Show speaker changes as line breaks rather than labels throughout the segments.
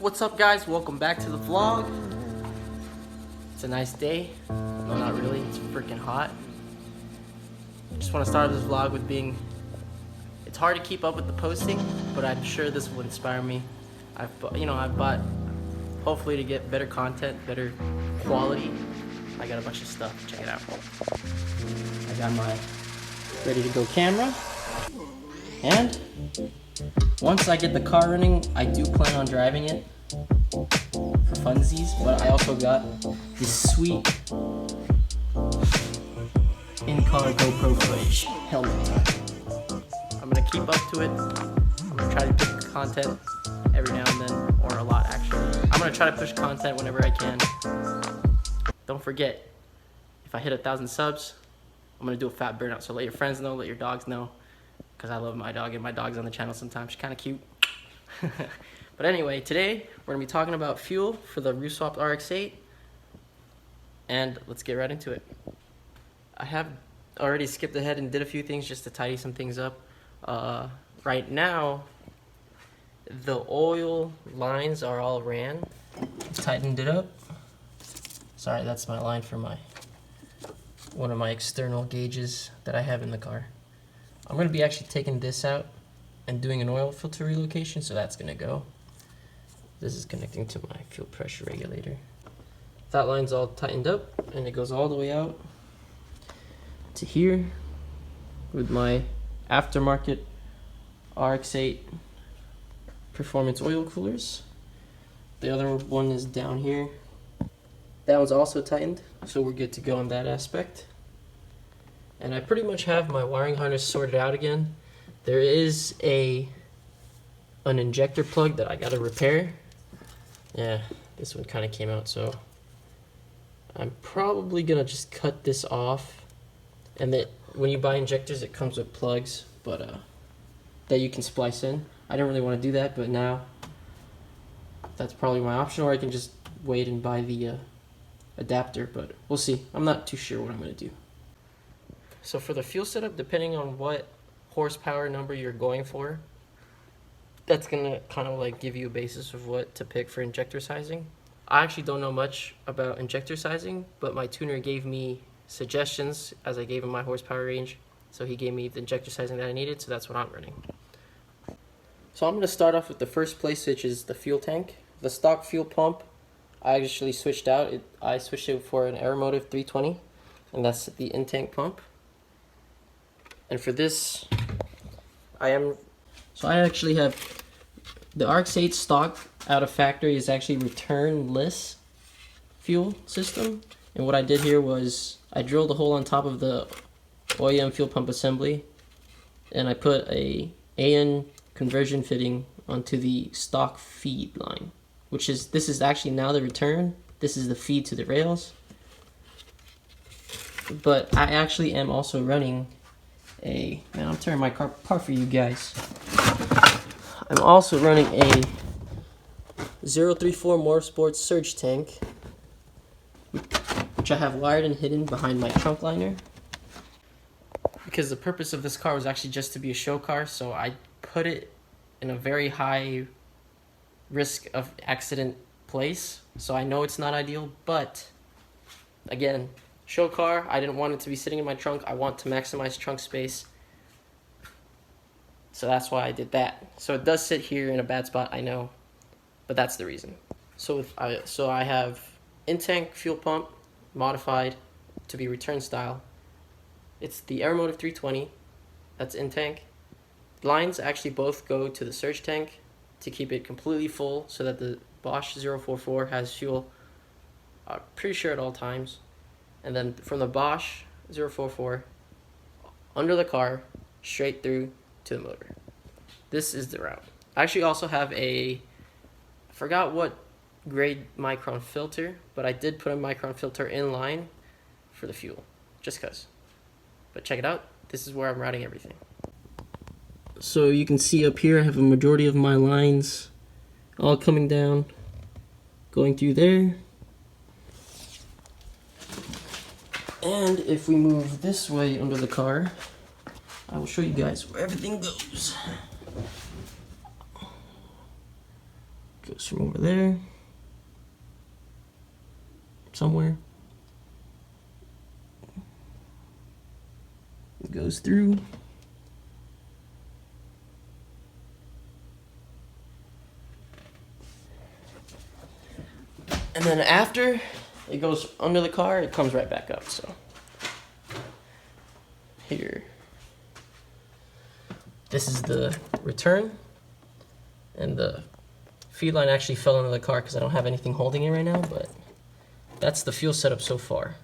What's up, guys? Welcome back to the vlog. It's a nice day. No, not really. It's freaking hot. Just want to start this vlog with it's hard to keep up with the posting, but I'm sure this will inspire me. I've bought hopefully to get better content, better quality. I got a bunch of stuff. Check it out. I got my ready to go camera, and once I get the car running, I do plan on driving it for funsies, but I also got this sweet in-car GoPro footage helmet. I'm gonna keep up to it. I'm gonna try to push content every now and then, or a lot actually. I'm gonna try to push content whenever I can. Don't forget, if I hit 1,000 subs, I'm gonna do a fat burnout. So let your friends know, let your dogs know, because I love my dog and my dog's on the channel sometimes. She's kind of cute. But anyway, today we're gonna be talking about fuel for the ReSwap RX-8, and let's get right into it. I have already skipped ahead and did a few things just to tidy some things up. Right now, the oil lines are all ran. Tightened it up. Sorry, that's my line for one of my external gauges that I have in the car. I'm going to be actually taking this out and doing an oil filter relocation, so that's going to go. This is connecting to my fuel pressure regulator. That line's all tightened up, and it goes all the way out to here with my aftermarket RX-8 performance oil coolers. The other one is down here. That one's also tightened, so we're good to go on that aspect. And I pretty much have my wiring harness sorted out again. There is an injector plug that I gotta repair. Yeah, this one kind of came out, so I'm probably gonna just cut this off. And that when you buy injectors, it comes with plugs, but that you can splice in. I didn't really want to do that, but now that's probably my option, or I can just wait and buy the adapter, but we'll see. I'm not too sure what I'm going to do. So for the fuel setup, depending on what horsepower number you're going for, that's going to kind of like give you a basis of what to pick for injector sizing. I actually don't know much about injector sizing, but my tuner gave me suggestions as I gave him my horsepower range. So he gave me the injector sizing that I needed, so that's what I'm running. So I'm going to start off with the first place, which is the fuel tank. The stock fuel pump, I actually switched out. I switched it for an Aeromotive 320, and that's the in-tank pump. And for this, I actually have the RX-8 stock out of factory is actually returnless fuel system. And what I did here was I drilled a hole on top of the OEM fuel pump assembly, and I put a AN conversion fitting onto the stock feed line, this is actually now the return. This is the feed to the rails. But I actually am also running I'm turning my car apart for you guys. I'm also running a 034 Motorsport surge tank, which I have wired and hidden behind my trunk liner. Because the purpose of this car was actually just to be a show car, so I put it in a very high risk of accident place. So I know it's not ideal, but again, show car, I didn't want it to be sitting in my trunk. I want to maximize trunk space. So that's why I did that. So it does sit here in a bad spot, I know, but that's the reason. So I have in-tank fuel pump modified to be return style. It's the Aeromotive 320, that's in-tank. Lines actually both go to the surge tank to keep it completely full so that the Bosch 044 has fuel, pretty sure at all times. And then from the Bosch 044, under the car, straight through to the motor. This is the route. I actually also have I forgot what grade micron filter, but I did put a micron filter in line for the fuel, just cause. But check it out, this is where I'm routing everything. So you can see up here I have a majority of my lines all coming down, going through there. And if we move this way under the car, I will show you guys where everything goes. Goes from over there, somewhere. It goes through. And then after it goes under the car, it comes right back up. So here, this is the return, and the feed line actually fell into the car because I don't have anything holding it right now, but that's the fuel setup so far.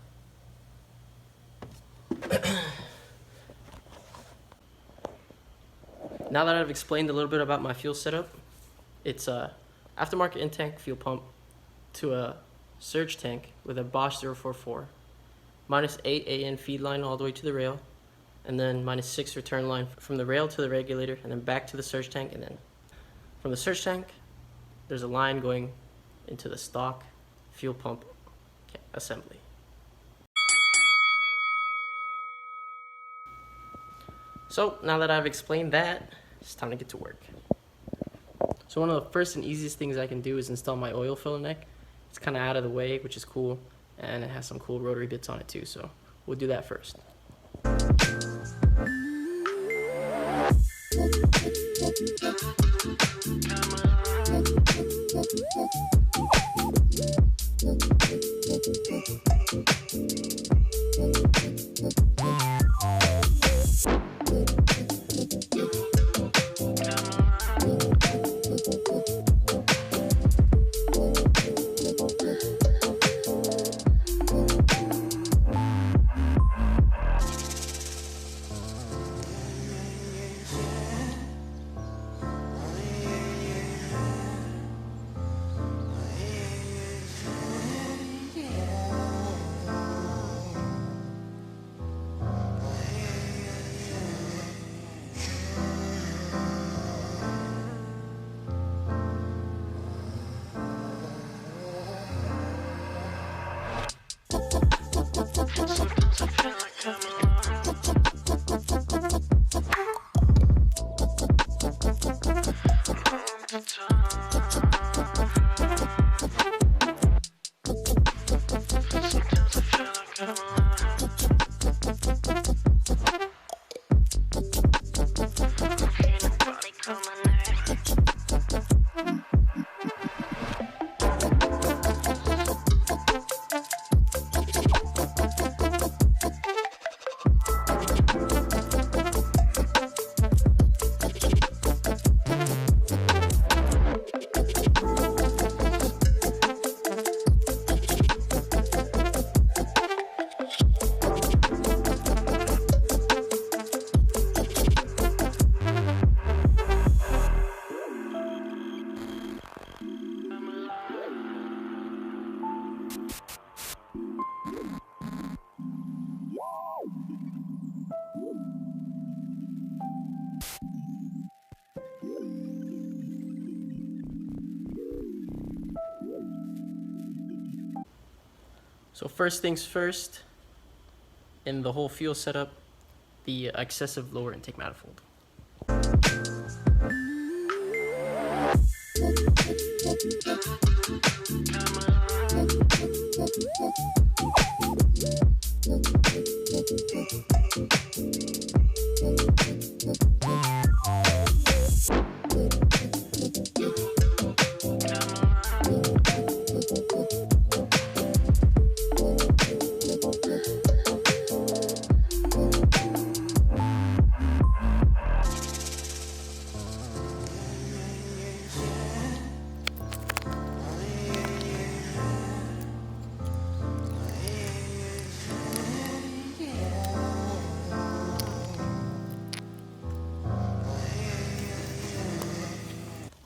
Now that I've explained a little bit about my fuel setup, it's a aftermarket in-tank fuel pump to a surge tank with a Bosch 044, -8 AN feed line all the way to the rail, and then -6 return line from the rail to the regulator, and then back to the surge tank, and then from the surge tank, there's a line going into the stock fuel pump assembly. So now that I've explained that, it's time to get to work. So one of the first and easiest things I can do is install my oil filler neck. It's kind of out of the way, which is cool, and it has some cool rotary bits on it too, so we'll do that first. So first things first, in the whole fuel setup, the excessive lower intake manifold.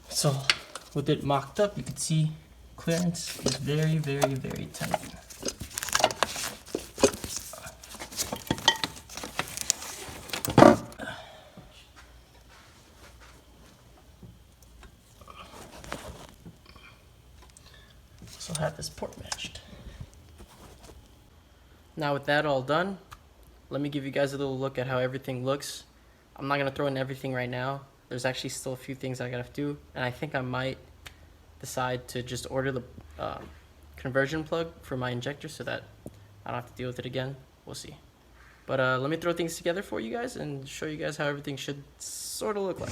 So with it mocked up, you can see clearance is very, very, very tight. So I'll have this port matched. Now with that all done, let me give you guys a little look at how everything looks. I'm not gonna throw in everything right now. There's actually still a few things I gotta do, and I think I might decide to just order the conversion plug for my injector so that I don't have to deal with it again. We'll see. But let me throw things together for you guys and show you guys how everything should sort of look like.